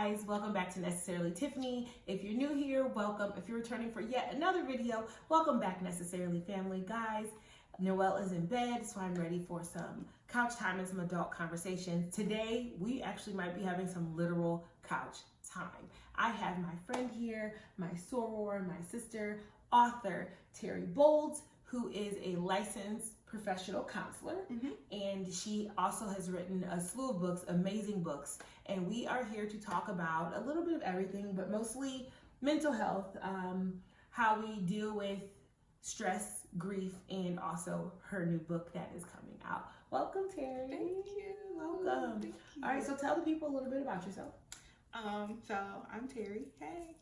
guys, welcome back to Necessarily Tiffany. If you're new here, welcome. If you're returning for yet another video, welcome back Necessarily family. Guys, Noelle is in bed, so I'm ready for some couch time and some adult conversations. Today, we actually might be having some literal couch time. I have my friend here, my soror, my sister, author Terri Bolds, who is a licensed professional counselor, and she also has written a slew of books, amazing books, and we are here to talk about a little bit of everything, but mostly mental health, how we deal with stress, grief, and also her new book that is coming out. Welcome, Terri. Thank you. Welcome. Thank you. All right, so tell the people a little bit about yourself. So I'm Terri. Hey.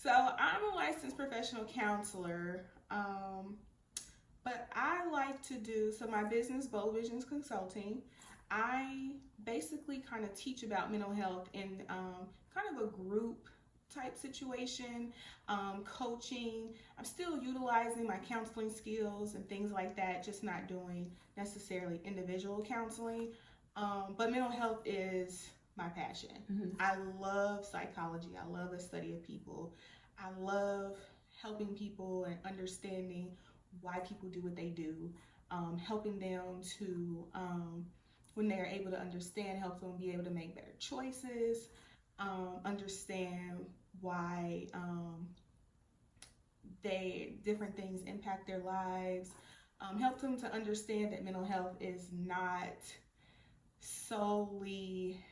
So I'm a licensed professional counselor. But I like to do, so my business, Bold Visions Consulting, I basically kind of teach about mental health in kind of a group type situation, coaching. I'm still utilizing my counseling skills and things like that, just not doing necessarily individual counseling. But mental health is my passion. I love psychology. I love the study of people. I love helping people and understanding why people do what they do, helping them to, when they're able to understand, help them be able to make better choices, understand why different things impact their lives, help them to understand that mental health is not solely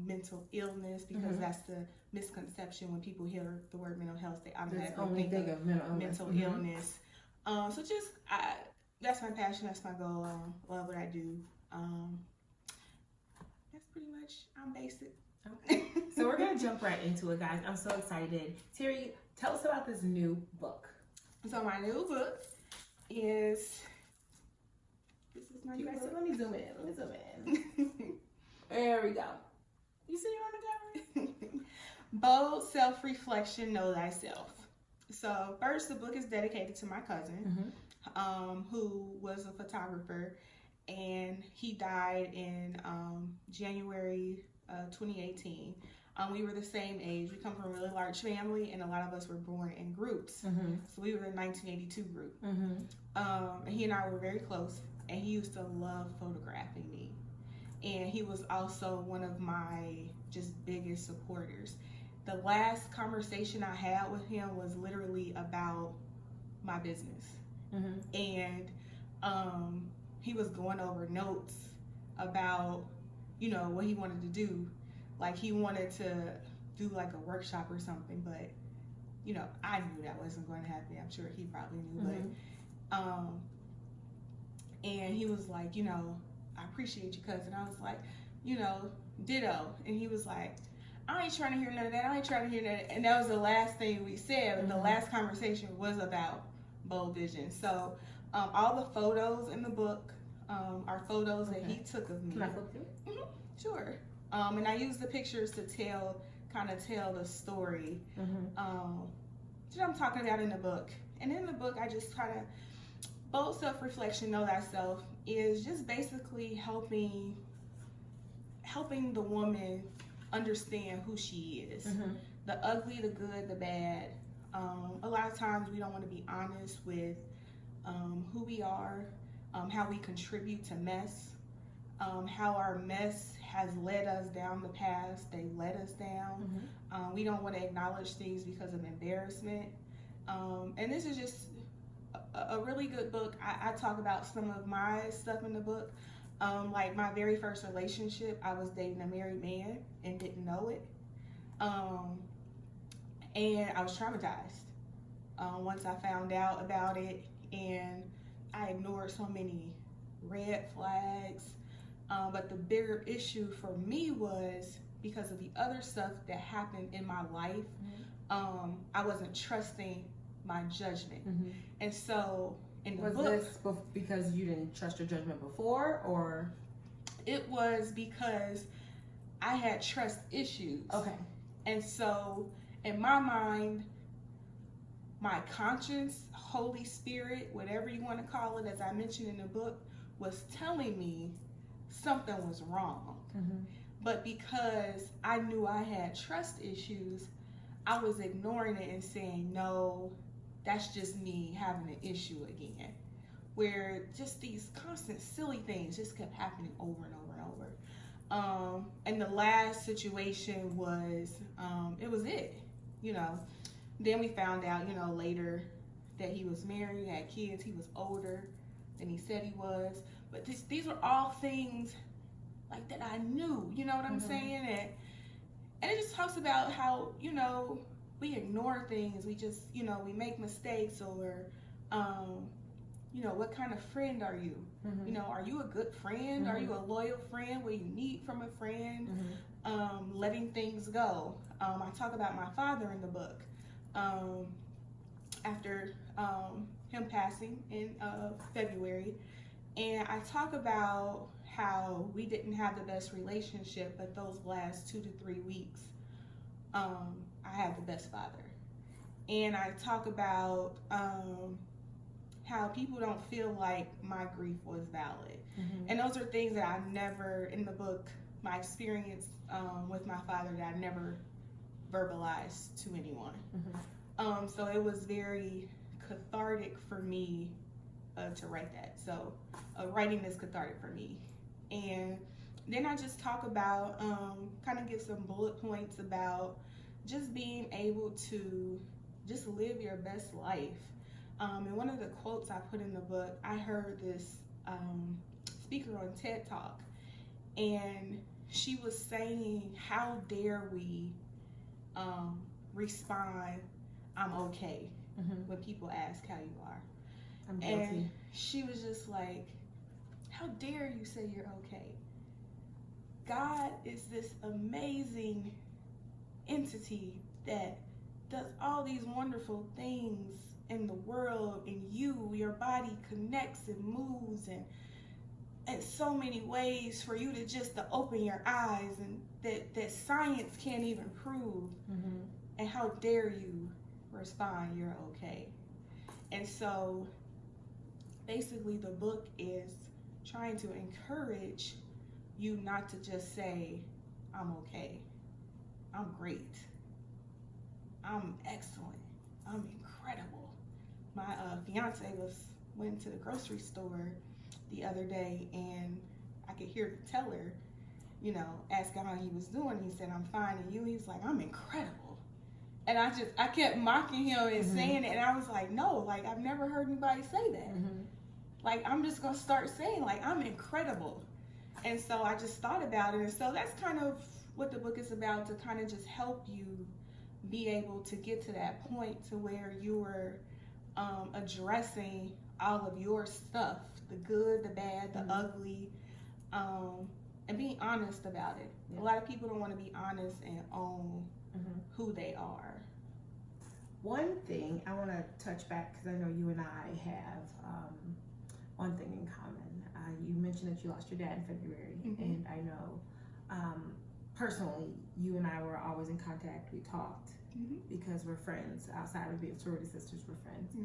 mental illness, because that's the misconception. When people hear the word mental health, they automatically think of mental illness. So just, that's my passion, that's my goal, love what I do. That's pretty much, I'm basic. Okay, so we're gonna jump right into it, guys. I'm so excited. Terri, tell us about this new book. So my new book is, this is my new book. Let me zoom in, There we go. You see her on the cover? Bold Self-Reflection, Know Thyself. So first, the book is dedicated to my cousin, who was a photographer, and he died in January 2018. We were the same age. We come from a really large family, and a lot of us were born in groups. So we were the 1982 group. And he and I were very close, and he used to love photographing me. And he was also one of my just biggest supporters. The last conversation I had with him was literally about my business. And he was going over notes about, you know, what he wanted to do. Like, he wanted to do like a workshop or something, but, you know, I knew that wasn't going to happen. I'm sure he probably knew, but, and he was like, you know, I appreciate you, cousin. I was like, you know, ditto. And he was like, I ain't trying to hear none of that. I ain't trying to hear that. And that was the last thing we said. The last conversation was about Bold Vision. So all the photos in the book are photos that he took of me. Can I flip through? Sure. And I use the pictures to tell the story that I'm talking about in the book. And in the book, I just kind of, Bold Self-Reflection, Know Thyself is just basically helping the woman understand who she is. The ugly, the good, the bad. A lot of times we don't want to be honest with who we are, how we contribute to mess, how our mess has led us down the path they led us down. We don't want to acknowledge things because of embarrassment. And this is just a really good book. I talk about some of my stuff in the book. Like my very first relationship, I was dating a married man and didn't know it. And I was traumatized once I found out about it, and I ignored so many red flags. But the bigger issue for me was because of the other stuff that happened in my life, I wasn't trusting my judgment. And so in the book, was this because you didn't trust your judgment before, or? It was because I had trust issues. Okay. And so in my mind, my conscience, Holy Spirit, whatever you want to call it, as I mentioned in the book, was telling me something was wrong. But because I knew I had trust issues, I was ignoring it and saying, no, that's just me having an issue again. Where just these constant silly things just kept happening over and over and over. And the last situation was, it was it, you know. Then we found out, you know, later that he was married, had kids, he was older than he said he was. But these were all things like that I knew, you know what I'm saying? And it just talks about how, you know, we ignore things, we just, you know, we make mistakes, or, you know, what kind of friend are you? You know, are you a good friend? Are you a loyal friend? What you need from a friend? Letting things go. I talk about my father in the book. After him passing in February, and I talk about how we didn't have the best relationship, but those last 2 to 3 weeks, I had the best father. And I talk about how people don't feel like my grief was valid. And those are things that I never, in the book, my experience with my father, that I never verbalized to anyone. So it was very cathartic for me to write that. So writing is cathartic for me. And then I just talk about, kind of give some bullet points about just being able to just live your best life. And one of the quotes I put in the book, I heard this speaker on TED Talk, and she was saying, how dare we respond, I'm okay, when people ask how you are. I'm guilty. And she was just like, how dare you say you're okay? God is this amazing entity that does all these wonderful things in the world, and your body connects and moves and in so many ways for you to just to open your eyes, and that science can't even prove. And how dare you respond, you're okay. And so basically the book is trying to encourage you not to just say, I'm okay, I'm great, I'm excellent, I'm incredible. My fiance went to the grocery store the other day, and I could hear the teller, you know, asking how he was doing. He said, I'm fine, and you? He was like, I'm incredible. And I kept mocking him and saying it, and I was like, no, like, I've never heard anybody say that. Like, I'm just gonna start saying, like, I'm incredible. And so I just thought about it, and so that's kind of what the book is about, to kind of just help you be able to get to that point to where you are addressing all of your stuff, the good, the bad, the ugly, and being honest about it. A lot of people don't want to be honest and own who they are. One thing I want to touch back, because I know you and I have one thing in common. You mentioned that you lost your dad in February, and I know personally, you and I were always in contact. We talked because we're friends. Outside of being sorority sisters, we're friends.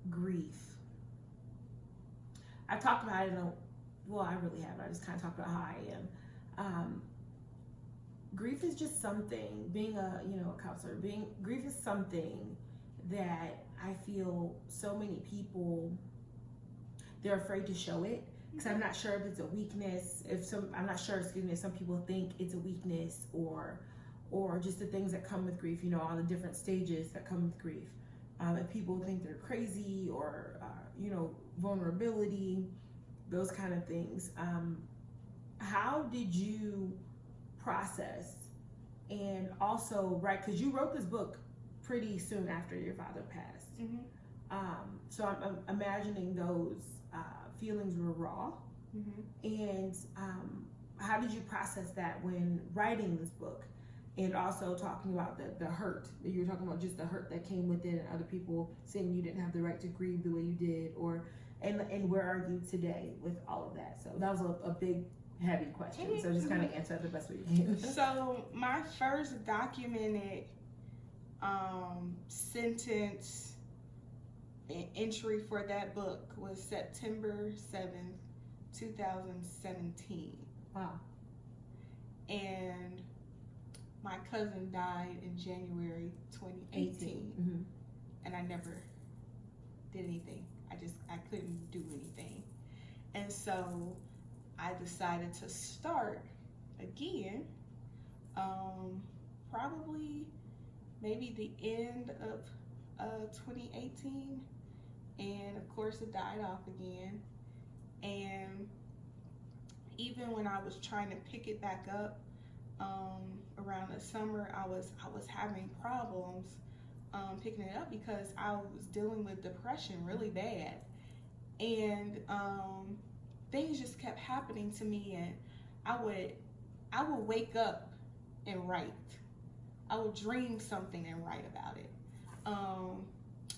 Grief. I've talked about it well, I really haven't. I just kind of talked about how I am. Grief is just something, being a counselor, grief is something that I feel so many people, they're afraid to show it, because I'm not sure if it's a weakness, if some people think it's a weakness, or just the things that come with grief, all the different stages that come with grief. If people think they're crazy, or vulnerability, those kind of things. How did you process, and also, right, because you wrote this book pretty soon after your father passed. So I'm imagining those feelings were raw. And how did you process that when writing this book, and also talking about the hurt that you were talking about, just the hurt that came with it, and other people saying you didn't have the right to grieve the way you did, and where are you today with all of that? So that was a big, heavy question. So just kind of answer it the best way you can. So my first documented sentence and entry for that book was September 7th, 2017. Wow. And my cousin died in January 2018. Mm-hmm. And I never did anything. I couldn't do anything. And so I decided to start again, probably maybe the end of 2018. And of course it died off again. And even when I was trying to pick it back up, around the summer, I was having problems picking it up because I was dealing with depression really bad, and things just kept happening to me, and I would wake up and write. I would dream something and write about it.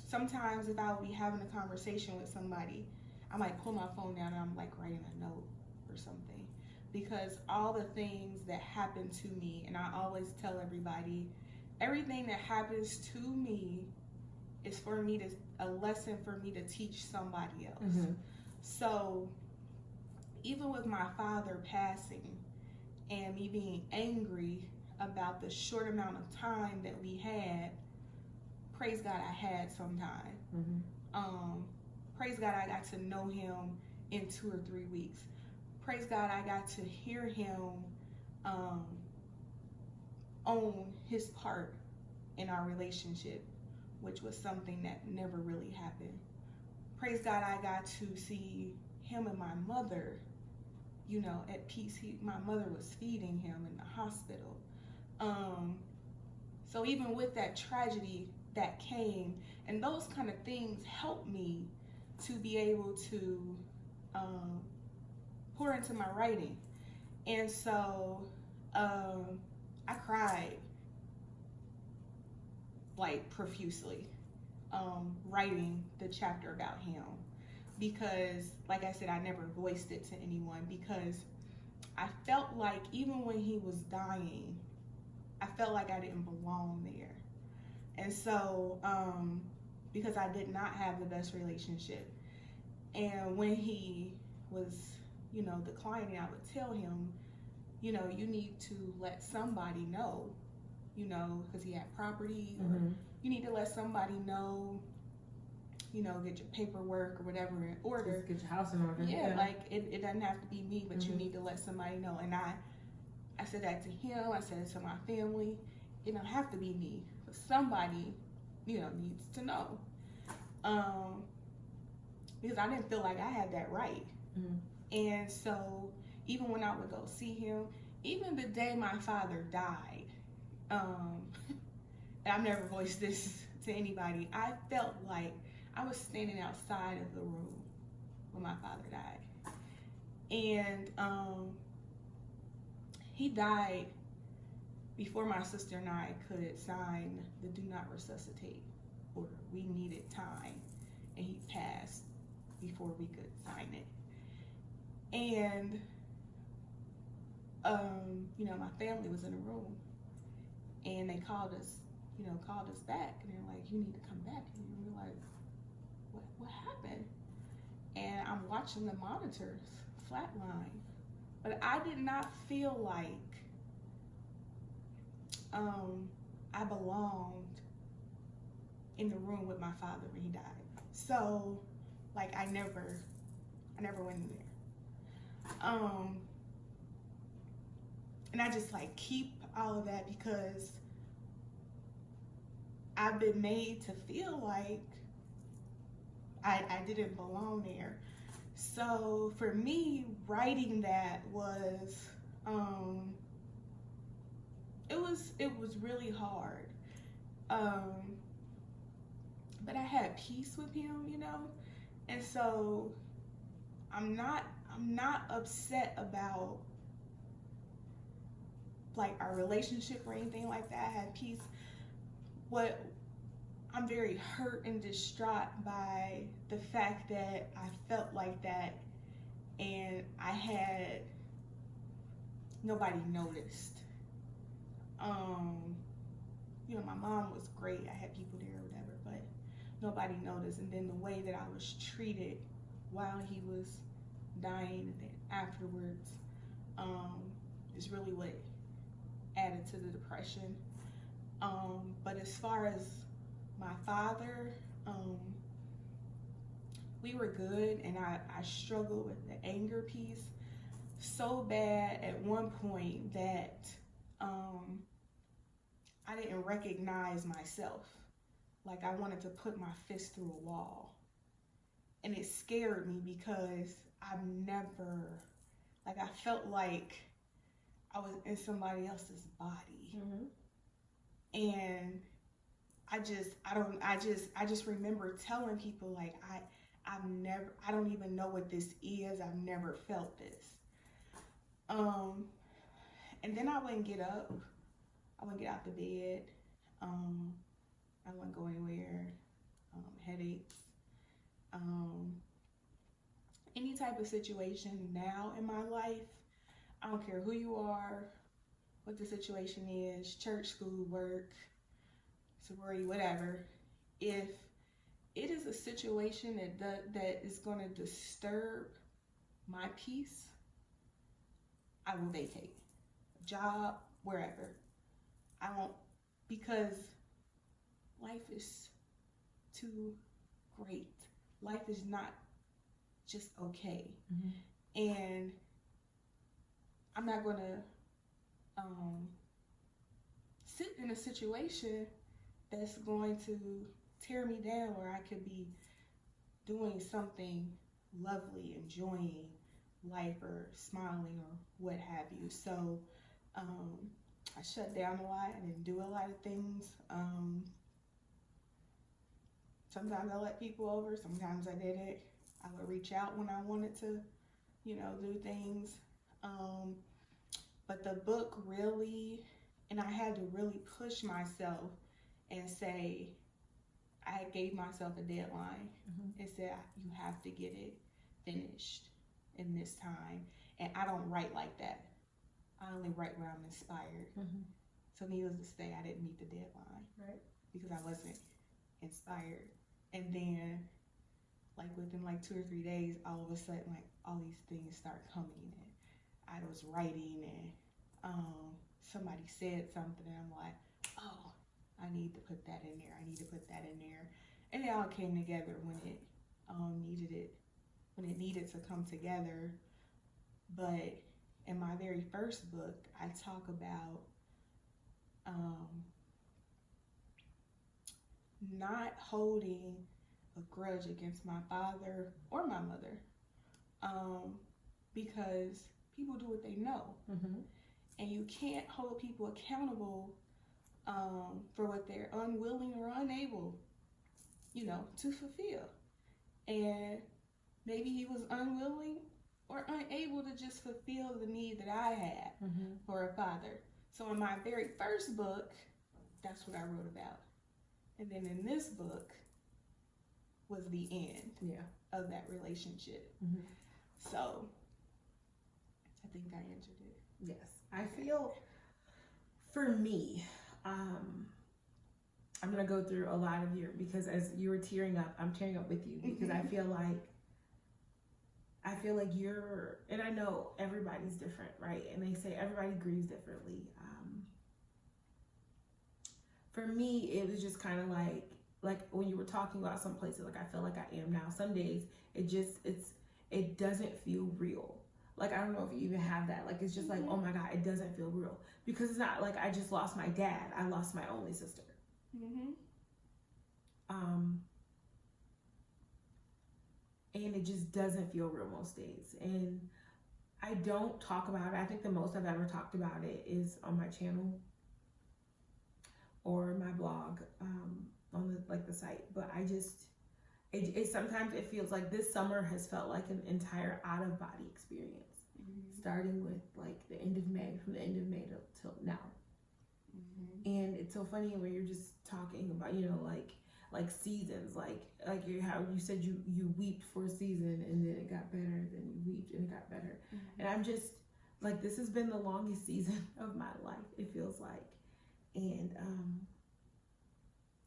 Sometimes if I would be having a conversation with somebody, I might pull my phone down and I'm like writing a note or something, because all the things that happen to me, and I always tell everybody, everything that happens to me is for me a lesson for me to teach somebody else. Mm-hmm. So even with my father passing and me being angry about the short amount of time that we had, praise God I had some time. Mm-hmm. Praise God I got to know him in 2 or 3 weeks. Praise God I got to hear him own his part in our relationship, which was something that never really happened. Praise God I got to see him and my mother, at peace. My mother was feeding him in the hospital. So even with that tragedy that came, and those kind of things helped me to be able to pour into my writing. And so I cried like profusely writing the chapter about him, because like I said, I never voiced it to anyone, because I felt like even when he was dying, I felt like I didn't belong there. And so because I did not have the best relationship, and when he was declining, I would tell him, you need to let somebody know, because he had property, or Mm-hmm. you need to let somebody know, get your paperwork or whatever in order. Just get your house in order. Yeah, like it doesn't have to be me, but Mm-hmm. you need to let somebody know. And I said that to him, I said it to my family. It don't have to be me, but somebody, needs to know. Because I didn't feel like I had that right. Mm-hmm. And so even when I would go see him, even the day my father died, and I've never voiced this to anybody, I felt like I was standing outside of the room when my father died. And he died before my sister and I could sign the do not resuscitate order. We needed time, and he passed before we could sign it. And my family was in a room, and they called us back, and they're like, you need to come back. And we were like, what happened? And I'm watching the monitors flatline, but I did not feel like I belonged in the room with my father when he died. So like I never went in there. And I just like keep all of that because I've been made to feel like I didn't belong there. So for me, writing that was it was really hard. But I had peace with him, and so I'm not upset about like our relationship or anything like that. I had peace. What I'm very hurt and distraught by the fact that I felt like that and I had nobody noticed. My mom was great. I had people there or whatever, but nobody noticed. And then the way that I was treated while he was dying, and then afterwards is really what added to the depression. But as far as my father, we were good, and I struggled with the anger piece so bad at one point that I didn't recognize myself. Like, I wanted to put my fist through a wall. And it scared me because I've never, like, I felt like I was in somebody else's body. And I just remember telling people, like, I don't even know what this is. I've never felt this. And then I wouldn't get up. I wouldn't get out the bed. I wouldn't go anywhere. Headaches. Any type of situation now in my life, I don't care who you are, what the situation is, church, school, work, sorority, whatever. If it is a situation that is going to disturb my peace, I will vacate. Job, wherever. I won't, because life is too great. Life is not just okay. And I'm not going to sit in a situation that's going to tear me down, where I could be doing something lovely, enjoying life, or smiling, or what have you. So I shut down a lot. I didn't do a lot of things. Sometimes I let people over, sometimes I didn't. I would reach out when I wanted to, do things. But the book really, and I had to really push myself and say, I gave myself a deadline and said, you have to get it finished in this time. And I don't write like that. I only write when I'm inspired. So needless to say, I didn't meet the deadline. Right. Because I wasn't inspired. And then, like, within like 2 or 3 days, all of a sudden, like, all these things start coming. And I was writing, and somebody said something, and I'm like, oh, I need to put that in there. I need to put that in there. And it all came together when it needed to come together. But in my very first book, I talk about not holding a grudge against my father or my mother, because people do what they know, and you can't hold people accountable for what they're unwilling or unable, to fulfill. And maybe he was unwilling or unable to just fulfill the need that I had for a father. So in my very first book, that's what I wrote about. And then in this book was the end of that relationship. So I think I answered it. Yes. I feel, for me, I'm going to go through a lot of your, because as you were tearing up, I'm tearing up with you, because I feel like you're, and I know everybody's different, right? And they say everybody grieves differently. For me, it was just kind of like when you were talking about some places, like I feel like I am now. Some days it doesn't feel real. Like, I don't know if you even have that. Like, it's just like, oh my God, it doesn't feel real. Because it's not like I just lost my dad. I lost my only sister. And it just doesn't feel real most days. And I don't talk about it. I think the most I've ever talked about it is on my channel or my blog, on the site. But I just, it sometimes it feels like this summer has felt like an entire out of body experience, starting with like the end of May, from the end of May till now. And it's so funny when you're just talking about, like seasons, like how you said you weeped for a season and then it got better, then you weeped and it got better. And I'm just like, this has been the longest season of my life, it feels like. And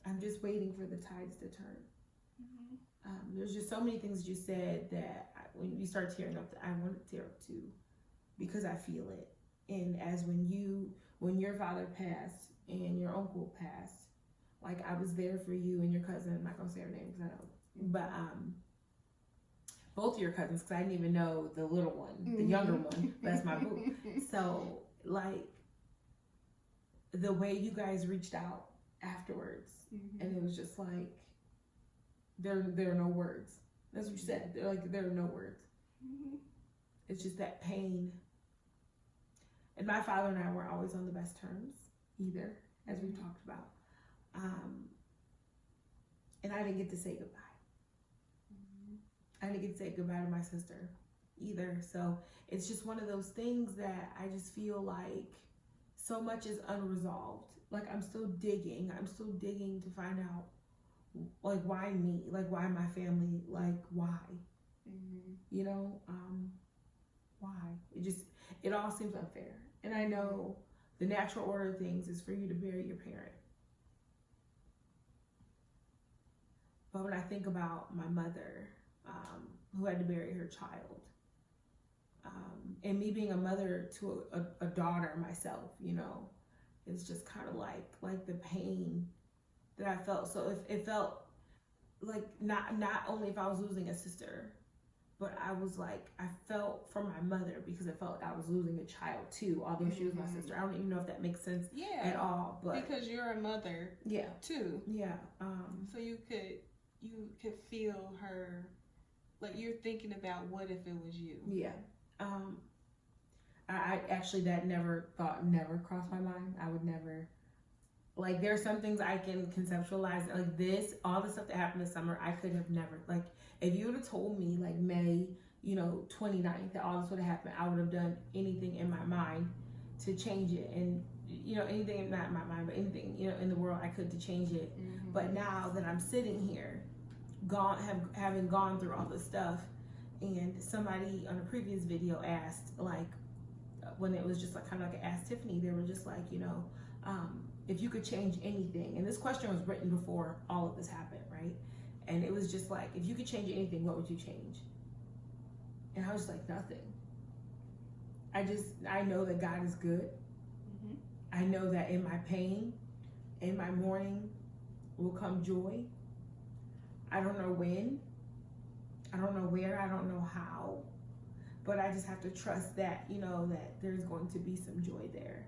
I'm just waiting for the tides to turn. There's just so many things you said that when you start tearing up, I want to tear up too, because I feel it. And as when your father passed and your uncle passed, like I was there for you and your cousin. I'm not gonna say her name because I don't. But both of your cousins, because I didn't even know the little one, the younger one. That's my boo. So like the way you guys reached out afterwards, and it was just like there are no words. That's what you said. They're like there are no words. It's just that pain. And my father and I weren't always on the best terms either, as we've talked about. And I didn't get to say goodbye. I didn't get to say goodbye to my sister either. So it's just one of those things that I just feel like so much is unresolved. Like I'm still digging to find out, like, why me? Like, why my family? Like, why? You know, why? It all seems unfair. And I know the natural order of things is for you to bury your parent. But when I think about my mother, who had to bury her child, and me being a mother to a daughter myself, you know, it's just kind of like the pain that I felt. So it felt like not only if I was losing a sister, but I was like, I felt for my mother because I felt like I was losing a child too, although she was my sister. I don't even know if that makes sense at all. But because you're a mother too. Yeah. So you could feel her, like you're thinking about what if it was you. Yeah. I actually, that never crossed my mind. I would never, like, there are some things I can conceptualize, like this, all the stuff that happened this summer, I could have never, like, if you would have told me, like, May, 29th, that all this would have happened, I would have done anything in my mind to change it. And, anything, not in my mind, but anything, in the world I could to change it. But now that I'm sitting here, having gone through all this stuff, and somebody on a previous video asked, like, when it was just like kind of like Ask Tiffany, they were just like, if you could change anything, and this question was written before all of this happened, right? And it was just like, if you could change anything, what would you change? And I was like, nothing. I know that God is good. I know that in my pain, in my mourning, will come joy. I don't know when, I don't know where, I don't know how, but I just have to trust that, that there's going to be some joy there.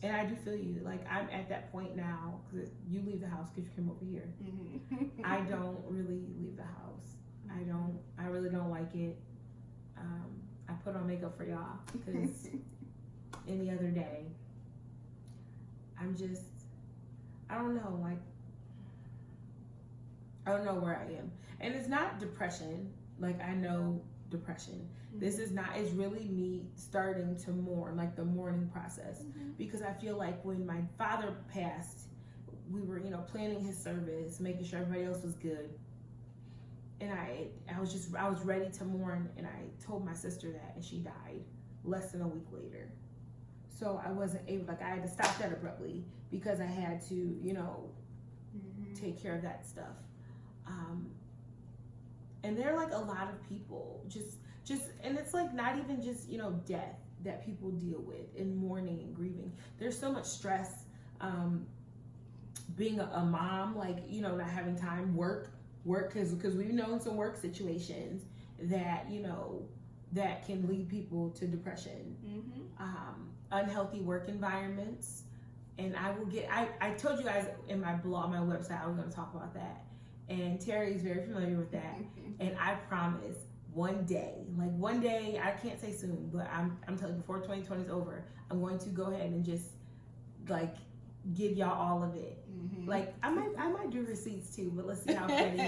And I do feel you. Like, I'm at that point now, because you leave the house because you came over here. I don't really leave the house. I really don't like it. I put on makeup for y'all because any other day, I don't know, like, I don't know where I am. And it's not depression. Like, I know depression. This is not, it's really me starting to mourn, like the mourning process. Because I feel like when my father passed, we were, planning his service, making sure everybody else was good. And I was ready to mourn, and I told my sister that, and she died less than a week later. So I wasn't able, I had to stop that abruptly because I had to, take care of that stuff. And there are like a lot of people just, and it's like not even just, death that people deal with in mourning and grieving. There's so much stress, being a mom, like, not having time, work, because we've known some work situations that, that can lead people to depression, unhealthy work environments. And I told you guys in my blog, my website, I was going to talk about that. And Terry is very familiar with that. And I promise one day, I can't say soon, but I'm telling you, before 2020 is over, I'm going to go ahead and just give y'all all of it. Like, I might do receipts too, but let's see how petty,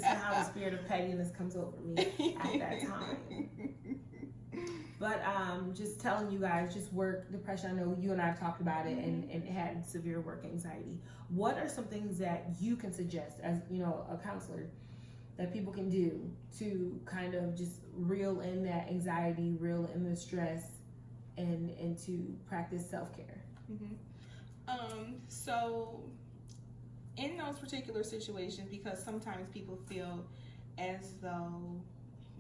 how the spirit of pettiness comes over me at that time. But just telling you guys, just work depression. I know you and I have talked about it and had severe work anxiety. What are some things that you can suggest as, a counselor that people can do to kind of just reel in that anxiety, reel in the stress, and to practice self-care? So in those particular situations, because sometimes people feel as though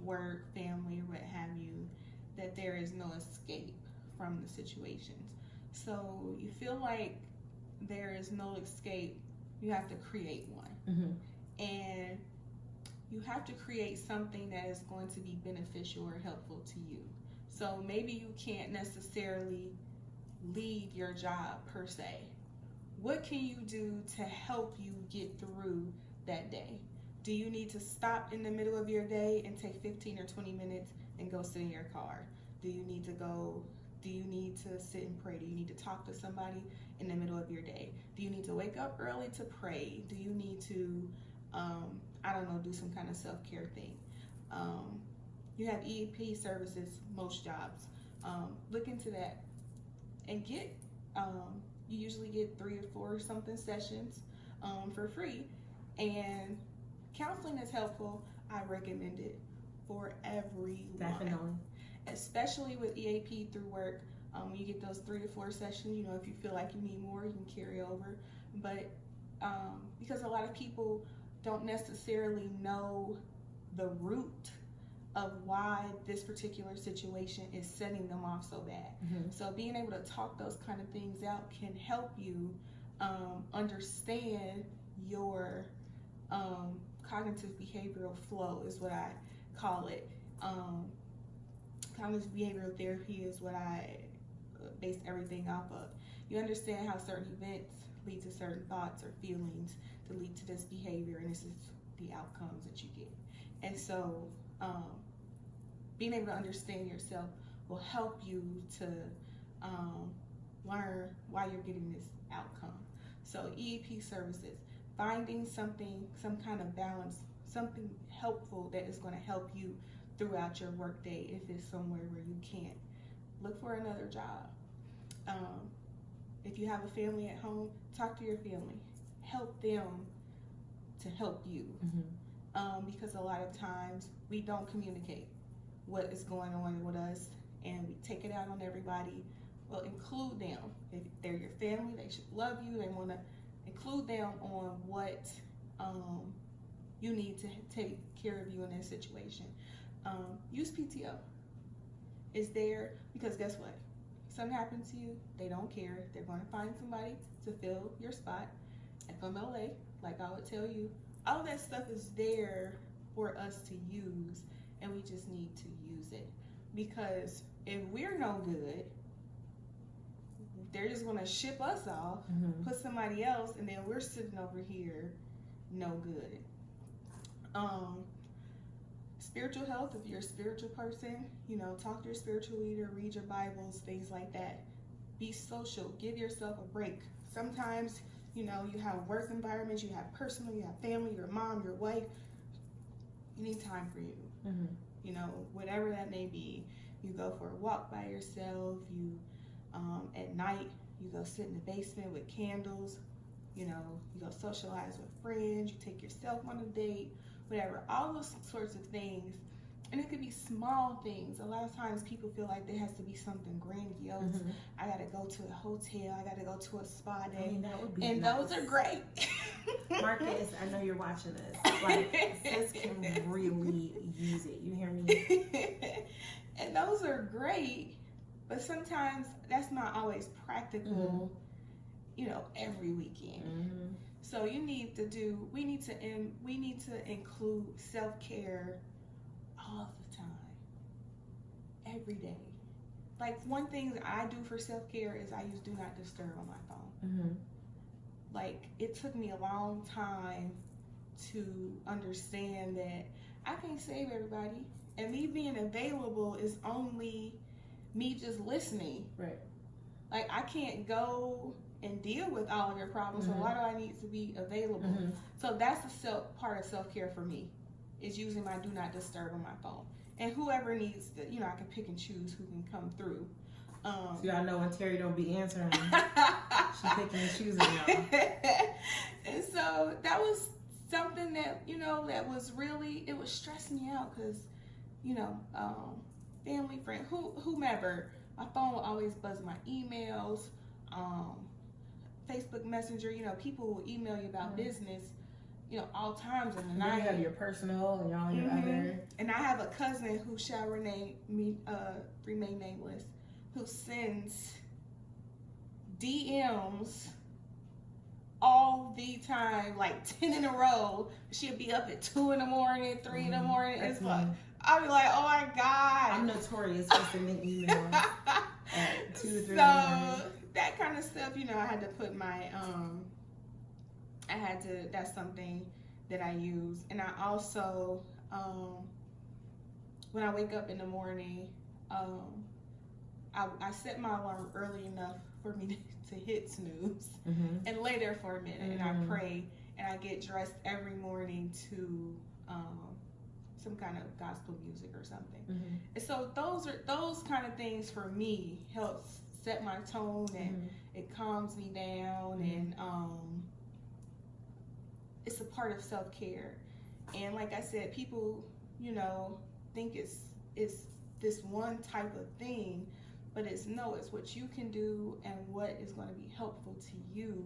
work, family, or what have you, that there is no escape from the situations. So you feel like there is no escape, you have to create one. And you have to create something that is going to be beneficial or helpful to you. So maybe you can't necessarily leave your job per se. What can you do to help you get through that day? Do you need to stop in the middle of your day and take 15 or 20 minutes and go sit in your car? Do you need to sit and pray? Do you need to talk to somebody in the middle of your day? Do you need to wake up early to pray? Do you need to, do some kind of self-care thing? You have EAP services, most jobs. Look into that and get, you usually get 3 or 4 something sessions for free. And counseling is helpful. I recommend it for everyone. Definitely. Especially with EAP through work. When you get those 3 to 4 sessions, if you feel like you need more, you can carry over. But because a lot of people don't necessarily know the root of why this particular situation is setting them off so bad. So being able to talk those kind of things out can help you understand your cognitive behavioral flow, is what I call it. Cognitive behavioral therapy is what I base everything off of. You understand how certain events lead to certain thoughts or feelings to lead to this behavior, and this is the outcomes that you get. And so being able to understand yourself will help you to learn why you're getting this outcome. So EAP services, finding something, some kind of balance, something helpful that is going to help you throughout your workday. If it's somewhere where you can't, look for another job. If you have a family at home, talk to your family. Help them to help you. Because a lot of times we don't communicate what is going on with us, and we take it out on everybody. Well, include them. If they're your family, they should love you. They want to include them on what you need to take care of you in this situation. Use PTO. It's there because guess what? If something happens to you, they don't care. They're going to find somebody to fill your spot. FMLA, like I would tell you, all of that stuff is there for us to use, and we just need to use it. Because if we're no good, they're just going to ship us off, put somebody else, and then we're sitting over here no good. Spiritual health, if you're a spiritual person, talk to your spiritual leader, read your Bibles, things like that. Be social, give yourself a break. Sometimes, you have work environments, you have personal, you have family, your mom, your wife. You need time for you. Whatever that may be. You go for a walk by yourself, you at night, you go sit in the basement with candles, you go socialize with friends, you take yourself on a date, whatever, all those sorts of things. And it could be small things. A lot of times people feel like there has to be something grandiose. I gotta go to a hotel, I gotta go to a spa day. That would be and nice. Those are great. Marcus, I know you're watching this. Like, sis can really use it. You hear me? And those are great, but sometimes that's not always practical, every weekend. So we need to include self-care all the time, every day. Like, one thing that I do for self-care is I use Do Not Disturb on my phone. Like, it took me a long time to understand that I can't save everybody, and me being available is only me just listening. Right. Like, I can't go and deal with all of your problems, so why do I need to be available? So that's part of self-care for me, is using my Do Not Disturb on my phone. And whoever needs to, I can pick and choose who can come through. So y'all know when Terri don't be answering, she's picking and choosing y'all. And so that was something that, that was really, it was stressing me out because, family, friend, whomever, my phone will always buzz my emails, Facebook Messenger, people will email you about business, all times of the And night. then you have your personal and all your other. And I have a cousin who shall remain nameless, who sends DMs all the time, like 10 in a row. She'll be up at 2 in the morning, 3 in the morning. It's like, I'll be like, oh my God. I'm notorious for sending emails at 2 or 3 in the morning. That kind of stuff, I had to put my, that's something that I use. And I also, when I wake up in the morning, I set my alarm early enough for me to hit snooze and lay there for a minute, and I pray, and I get dressed every morning to some kind of gospel music or something. And so those kind of things for me helps set my tone, and it calms me down, and it's a part of self-care. And like I said, people think it's this one type of thing, but it's what you can do and what is going to be helpful to you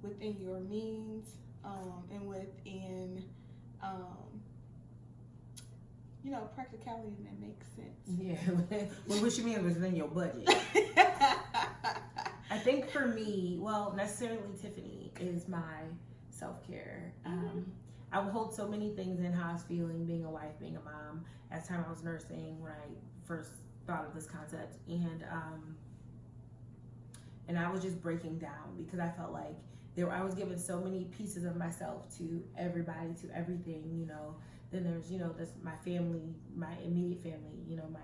within your means, and within practicality that makes sense. Yeah. Well, what you mean within your budget? I think for me, necessarily Tiffany is my self-care. I would hold so many things in how I was feeling, being a wife, being a mom. At the time I was nursing when I first thought of this concept, and I was just breaking down because I felt like I was giving so many pieces of myself to everybody, to everything, Then there's, this my family, my immediate family, my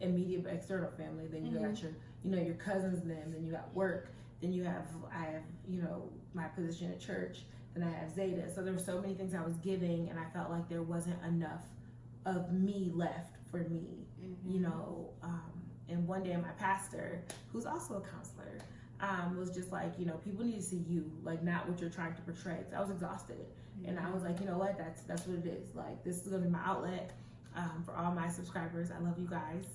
immediate external family. Then you got your cousins, then you got work. Then I have, my position at church. Then I have Zeta. So there were so many things I was giving, and I felt like there wasn't enough of me left for me, and one day my pastor, who's also a counselor, was just like, people need to see you, like not what you're trying to portray. So I was exhausted, and I was like, you know what, that's what it is. Like, this is gonna be my outlet for all my subscribers. I love you guys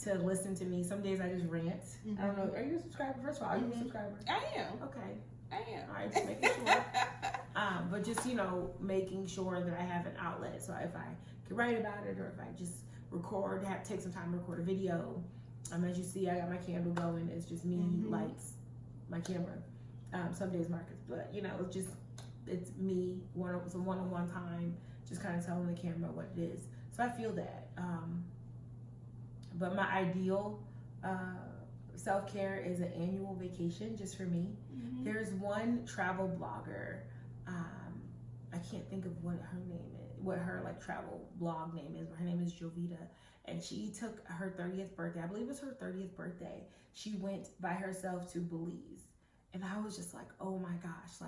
to listen to me. Some days I just rant. I don't know. Are you a subscriber? First of all, are you a subscriber? I am. Okay. I am. All right, just making sure. But just making sure that I have an outlet. So if I can write about it, or if I just take some time to record a video. As you see, I got my candle going. It's just me, lights, my camera. Some days Marcus, but it's me, some one-on-one time, just kind of telling the camera what it is. So I feel that. But my ideal self-care is an annual vacation just for me. There's one travel blogger, I can't think of what her name is, what her travel blog name is, but her name is Jovita, and she took her 30th birthday, I believe it was her 30th birthday, she went by herself to Belize, and I was just like, oh my gosh,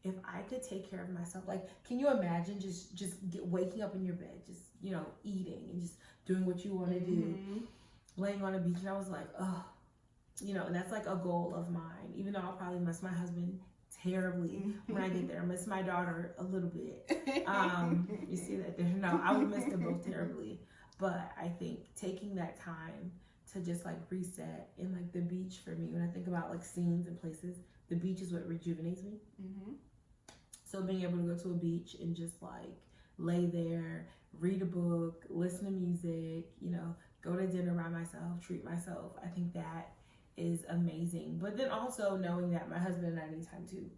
if I could take care of myself, can you imagine just waking up in your bed, just eating and just doing what you want to do, laying on a beach, and I was like, oh, and that's a goal of mine, even though I'll probably miss my husband terribly when I get there. I miss my daughter a little bit. You see that there? No, I would miss them both terribly. But I think taking that time to just reset, and the beach for me, when I think about scenes and places, the beach is what rejuvenates me. So being able to go to a beach and just lay there, read a book, listen to music, go to dinner by myself, treat myself, I think that is amazing. But then also knowing that my husband and I need time too,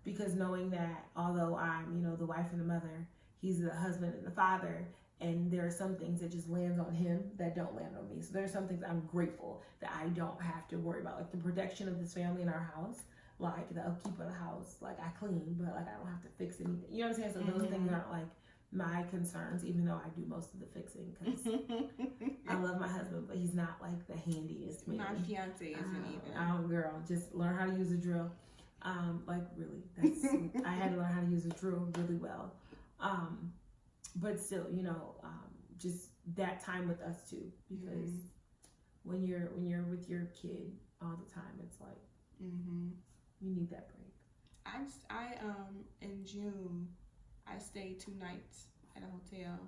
because knowing that although I'm, the wife and the mother, he's the husband and the father, and there are some things that just lands on him that don't land on me. So there are some things I'm grateful that I don't have to worry about, the protection of this family in our house, the upkeep of the house. I clean, but I don't have to fix anything. You know what I'm saying? So those things aren't my concerns, even though I do most of the fixing, because I love my husband, but he's not the handiest man. My fiance isn't either. Oh, girl, just learn how to use a drill. Really, I had to learn how to use a drill really well. But still, just that time with us too, because when you're with your kid all the time, it's you need that break. I in June, I stayed 2 nights at a hotel,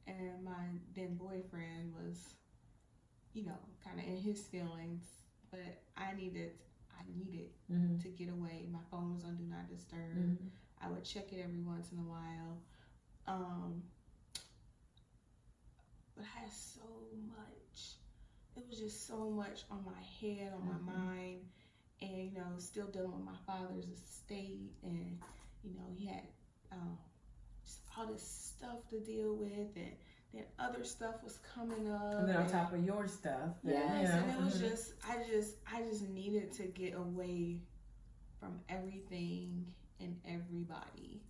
and my then boyfriend was, kind of in his feelings, but I I needed Mm-hmm. to get away. My phone was on Do Not Disturb. Mm-hmm. I would check it every once in a while. But I had so much. It was just so much on my head, on my mind. And, you know, still dealing with my father's estate. And, you know, he had just all this stuff to deal with. And then other stuff was coming up. And then on top of your stuff. Yes, and it was just, I just needed to get away from everything and everybody.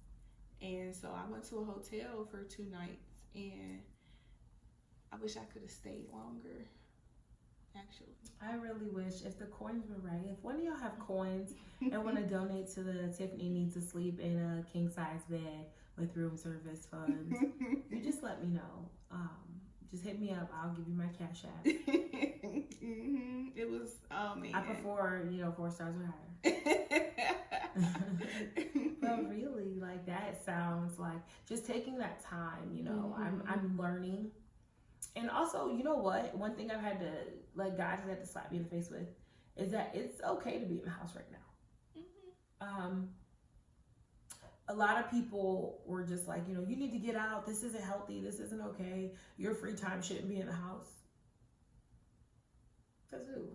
And so I went to a hotel for 2 nights, and I wish I could have stayed longer, actually. I really wish, if the coins were right, if one of y'all have coins and want to donate to the Tiffany Needs to Sleep in a king size bed with room service funds, you just let me know. Just hit me up. I'll give you my cash app. It was, oh man. I prefer, 4 stars or higher. But really, like, that sounds like just taking that time, I'm learning. And also, you know what? One thing I've had to, like, God has had to slap me in the face with is that it's okay to be in the house right now. A lot of people were just like, you need to get out. This isn't healthy. This isn't okay. Your free time shouldn't be in the house. Because who?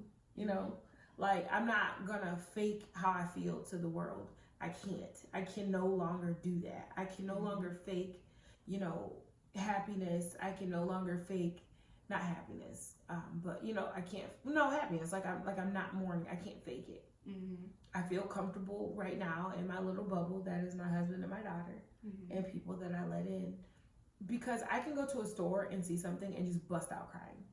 Like, I'm not going to fake how I feel to the world. I can't. I can no longer do that. I can no longer fake, happiness. I can no longer fake, not happiness, but, I can't, no, happiness. Like, I'm not mourning. I can't fake it. I feel comfortable right now in my little bubble that is my husband and my daughter and people that I let in, because I can go to a store and see something and just bust out crying.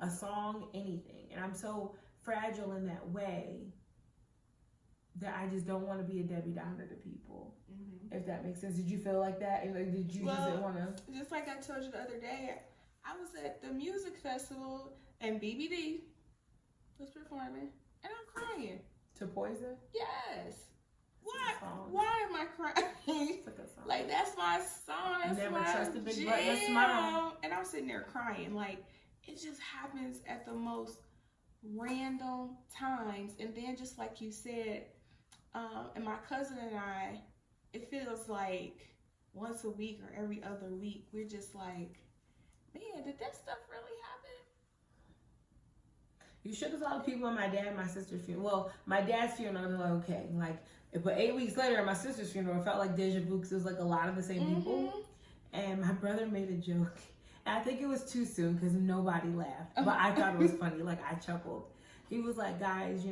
A song, anything. And I'm so fragile in that way that I just don't want to be a Debbie Downer to people. If that makes sense. Did you feel like that? And like, did you just want to? Just like I told you the other day, I was at the music festival and BBD was performing, and I'm crying. To Poison? Yes. Why am I crying? Like, that's my song. That's Never my trust a big jam. button to smile. And I'm sitting there crying. Like, it just happens at the most random times. And then, just like you said, and my cousin and I, it feels like once a week or every other week, we're just like, man, did that stuff really happen? You should have saw the people at my dad and my sister's funeral. Well, my dad's funeral, I was like, okay. Like, but 8 weeks later at my sister's funeral, it felt like deja vu because it was like a lot of the same people. And my brother made a joke. And I think it was too soon because nobody laughed. But I thought it was funny. Like, I chuckled. He was like, guys,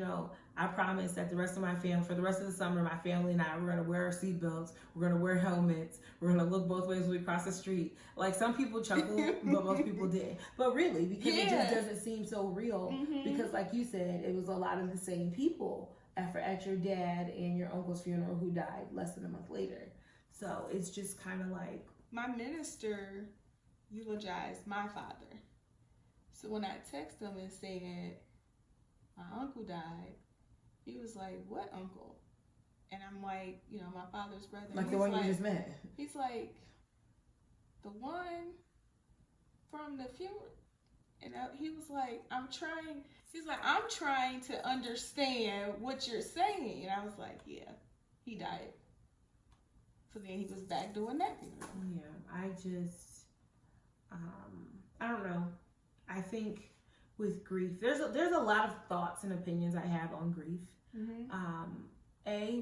I promise that the rest of my family, for the rest of the summer, my family and I, we're going to wear our seatbelts. We're going to wear helmets. We're going to look both ways when we cross the street. Like, some people chuckled, but most people didn't. But really, because it just doesn't seem so real. Because like you said, it was a lot of the same people at your dad and your uncle's funeral who died less than a month later. So it's just kind of like... My minister eulogized my father. So when I texted him and said, my uncle died, he was like, what uncle? And I'm like, my father's brother. Like the one you just met. He's like, the one from the funeral. And he was like, I'm trying to understand what you're saying. And I was like, yeah, he died. So then he was back doing that funeral. Yeah, I just, I don't know. I think with grief, there's a lot of thoughts and opinions I have on grief.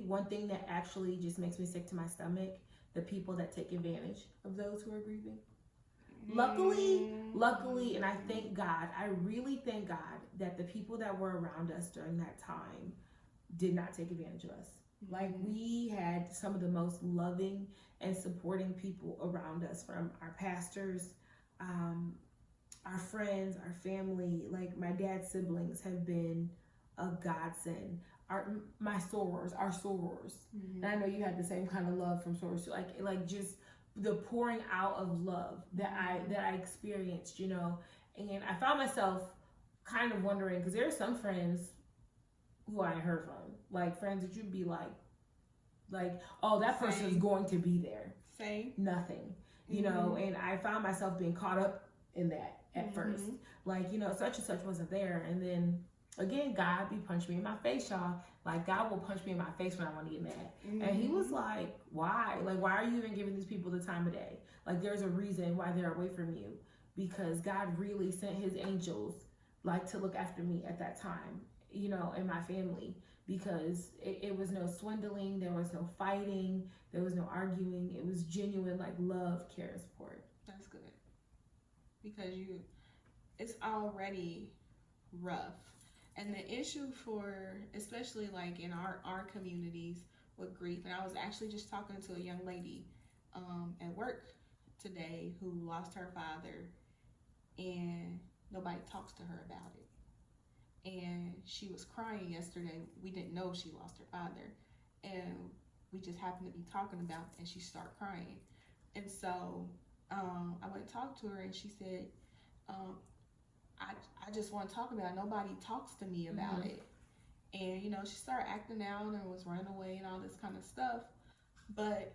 One thing that actually just makes me sick to my stomach, the people that take advantage of those who are grieving. Luckily, and I thank God, I really thank God that the people that were around us during that time did not take advantage of us. Like, we had some of the most loving and supporting people around us, from our pastors, our friends, our family. Like, my dad's siblings have been a godsend. Our sorors. And I know you had the same kind of love from sorors. Like just the pouring out of love that I experienced, And I found myself kind of wondering, because there are some friends who I heard from, like friends that you'd be like, oh, that person is going to be there. Same. Nothing, and I found myself being caught up in that at first. Like, such and such wasn't there. And then again, God be punching me in my face, y'all. Like, God will punch me in my face when I want to get mad. And he was like, why? Like, why are you even giving these people the time of day? Like, there's a reason why they're away from you. Because God really sent his angels, like, to look after me at that time, you know, and my family. Because it was no swindling, there was no fighting, there was no arguing. It was genuine, like, love, care, and support. That's good. Because it's already rough. And the issue for, especially like in our communities with grief, and I was actually just talking to a young lady at work today who lost her father, and nobody talks to her about it. And she was crying yesterday. We didn't know she lost her father, and we just happened to be talking about it, and she started crying. And so I went and talked to her, and she said, I just want to talk about it. Nobody talks to me about it. And, you know, she started acting out and was running away and all this kind of stuff. But,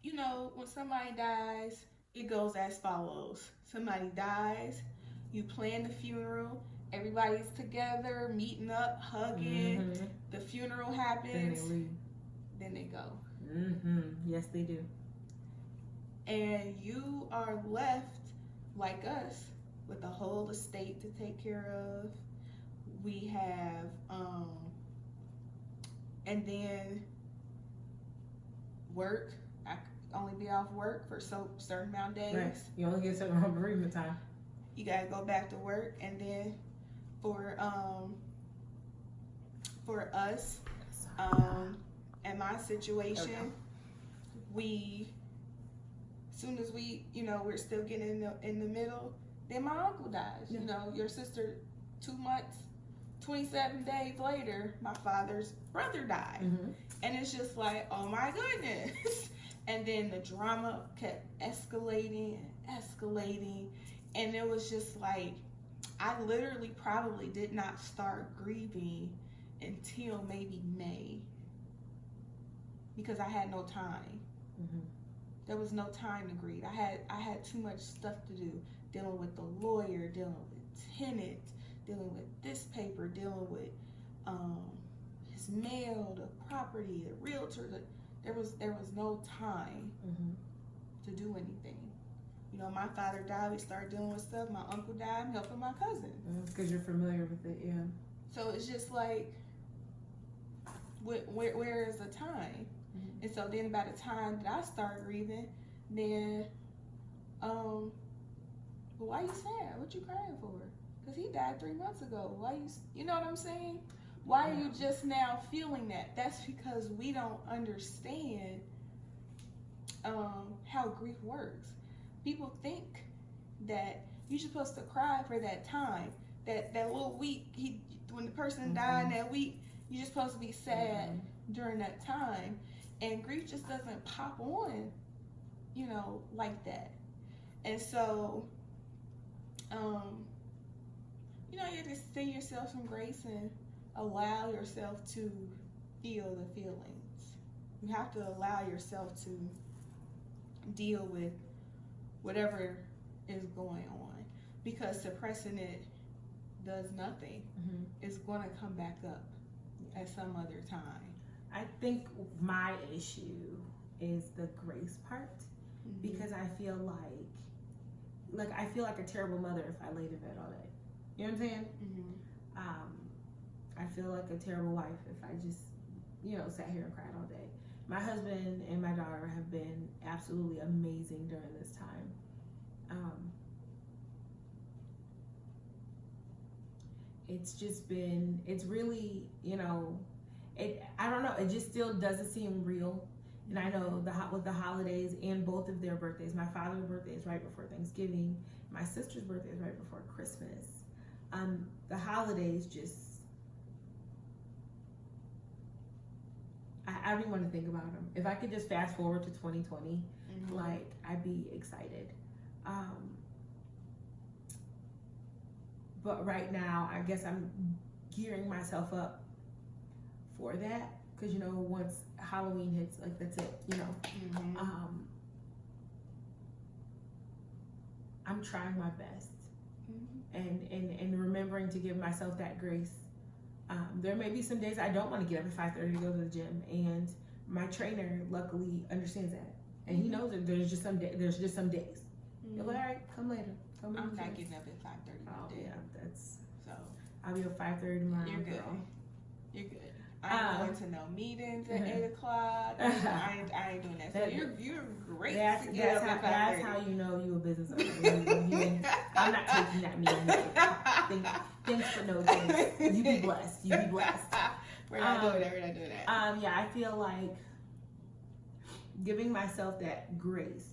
you know, when somebody dies, it goes as follows. Somebody dies, you plan the funeral, everybody's together, meeting up, hugging. The funeral happens, then they go. Yes, they do. And you are left, like us, with a whole estate to take care of. We have, and then work. I could only be off work for certain amount of days. Right. You only get certain amount of bereavement time. You gotta go back to work, and then for us, and my situation, soon as we, you know, we're still getting in the middle. Then my uncle dies. You know, your sister, 2 months, 27 days later, my father's brother died. And it's just like, oh my goodness. And then the drama kept escalating and escalating. And it was just like, I literally probably did not start grieving until maybe May. Because I had no time. There was no time to grieve. I had too much stuff to do. Dealing with the lawyer, dealing with tenants, dealing with this paper, dealing with his mail, the property, the realtor. There was no time to do anything. You know, my father died. We started dealing with stuff. My uncle died. I'm helping my cousin. Because you're familiar with it, yeah. So it's just like, where is the time? And so then by the time that I started grieving, then, well, why you sad? What you crying for? Because he died 3 months ago. Why you know what I'm saying? Why are you just now feeling that? That's because we don't understand how grief works. People think that you're supposed to cry for that time, that little week, when the person died that week, you're just supposed to be sad during that time. And grief just doesn't pop on, you know, like that. And so, you know, you just send yourself some grace and allow yourself to feel the feelings. You have to allow yourself to deal with whatever is going on, because suppressing it does nothing. It's going to come back up at some other time. I think my issue is the grace part, because I feel like I feel like a terrible mother if I laid in bed all day. You know what I'm saying? I feel like a terrible wife if I just, you know, sat here and cried all day. My husband and my daughter have been absolutely amazing during this time. It's just been, it's really, you know, I don't know, it just still doesn't seem real. And I know with the holidays and both of their birthdays, my father's birthday is right before Thanksgiving, my sister's birthday is right before Christmas. The holidays just, I don't even want to think about them. If I could just fast forward to 2020, like, I'd be excited. But right now, I guess I'm gearing myself up for that, because, you know, once Halloween hits, like, that's it, you know. I'm trying my best, and remembering to give myself that grace There may be some days I don't want to get up at 5:30 to go to the gym, and my trainer luckily understands that, and he knows that there's just some days. You're like, all right, come later. I'm not getting up at 5:30. Oh yeah, that's so. I'll be up 5:30 tomorrow. You're good. Girl. You're good. I'm going to no meetings at 8 o'clock. I ain't doing that. So you're great. That's how you know you a business owner. I'm not taking that meeting. Thanks for no thanks. You be blessed. We're not doing that. Yeah, I feel like giving myself that grace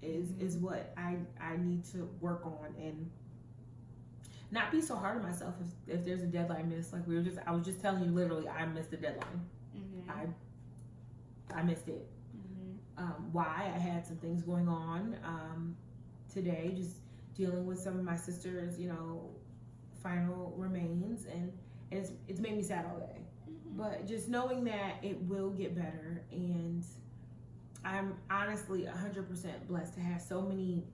is what I need to work on, and not be so hard on myself if there's a deadline missed. Like I was just telling you, literally, I missed the deadline. I missed it. Why? I had some things going on today, just dealing with some of my sister's, final remains, and it's made me sad all day. But just knowing that it will get better, and I'm honestly 100% blessed to have so many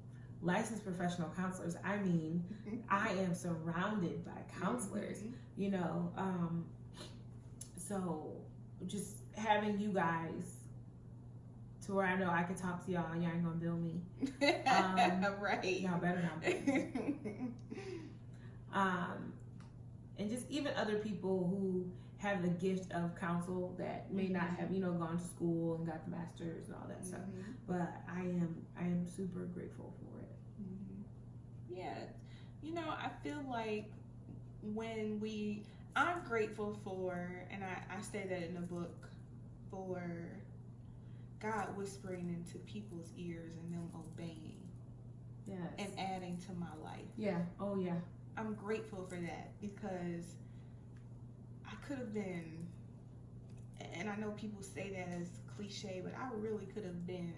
licensed professional counselors. I mean, I am surrounded by counselors, so just having you guys to where I know I can talk to y'all and y'all ain't gonna bill me. Right. Y'all better not bill me. And just even other people who have the gift of counsel that may not have, gone to school and got the master's and all that stuff. But I am super grateful for it. Yeah. I feel like I'm grateful for, and I say that in the book, for God whispering into people's ears and them obeying. Yes. And adding to my life. Yeah. Oh yeah. I'm grateful for that, because I could have been, and I know people say that as cliche, but I really could have been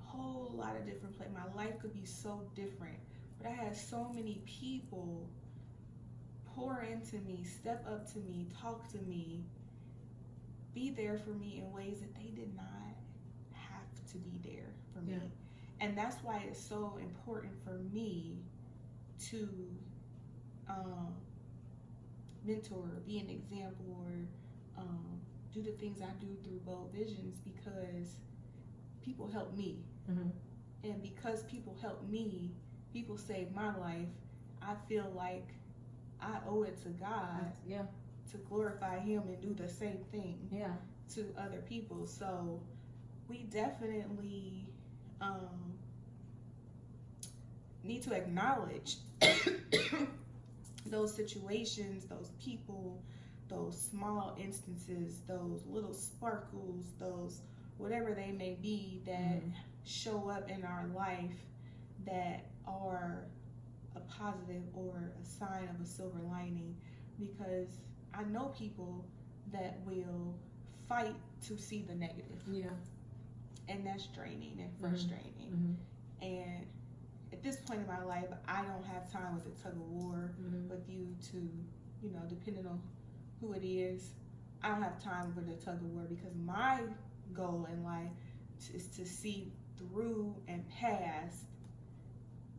a whole lot of different places. My life could be so different, but I had so many people pour into me, step up to me, talk to me, be there for me in ways that they did not have to be there for me. And that's why it's so important for me to mentor, be an example, or do the things I do through Bold Visions, because people help me. And because people help me, people saved my life, I feel like I owe it to God to glorify Him and do the same thing to other people. So we definitely need to acknowledge those situations, those people, those small instances, those little sparkles, those whatever they may be that show up in our life that are a positive or a sign of a silver lining, because I know people that will fight to see the negative. And that's draining and frustrating. And at this point in my life, I don't have time with the tug of war with you to, depending on who it is, I don't have time for the tug of war, because my goal in life is to see through and past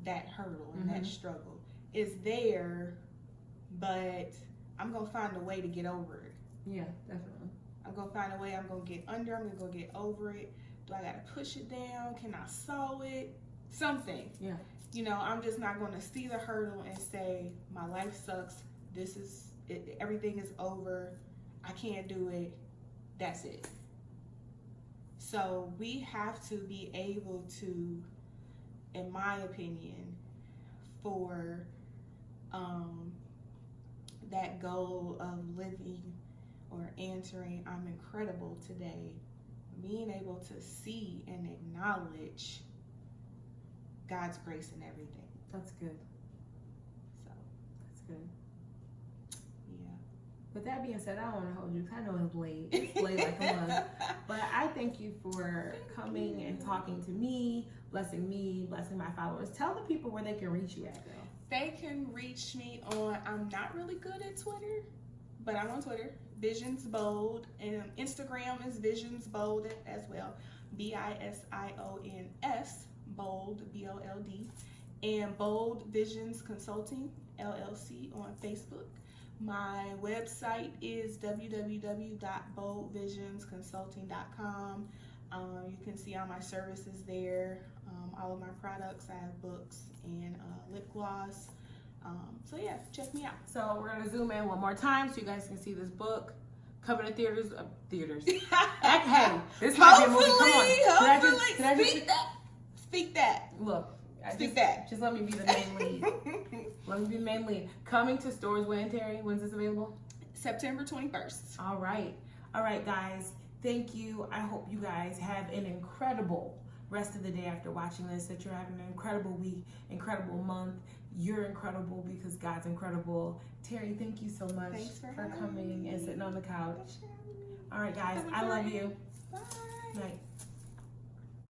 that hurdle and that struggle. It's there, but I'm going to find a way to get over it. Yeah, definitely. I'm going to find a way. I'm going to get under. I'm going to get over it. Do I got to push it down? Can I solve it? Something. Yeah. I'm just not going to see the hurdle and say, my life sucks. This is it. Everything is over. I can't do it. That's it. So we have to be able to, in my opinion, for that goal of living or answering I'm incredible today, being able to see and acknowledge God's grace in everything. That's good. So that's good. Yeah. With that being said, I don't want to hold you because I know it's late. It's late like a mug. But I thank you for coming and talking to me, blessing my followers. Tell the people where they can reach you at, girl. They can reach me on, I'm not really good at Twitter, but I'm on Twitter, Visions Bold, and Instagram is Visions Bold as well, BISIONS, Bold, BOLD, and Bold Visions Consulting, LLC on Facebook. My website is www.boldvisionsconsulting.com. You can see all my services there, all of my products. I have books and lip gloss. So yeah, check me out. So we're gonna zoom in one more time so you guys can see this book. Coming to theaters. Hey, this might be a movie. Come on. Speak that. Look. Speak that. Just let me be the main lead. Let me be the main lead. Coming to stores when, Terry? When's this available? September 21st. All right, guys. Thank you. I hope you guys have an incredible rest of the day after watching this, that you're having an incredible week, incredible month. You're incredible because God's incredible. Terry, thank you so much for coming and sitting on the couch. All right, guys. I love you. Bye. Night.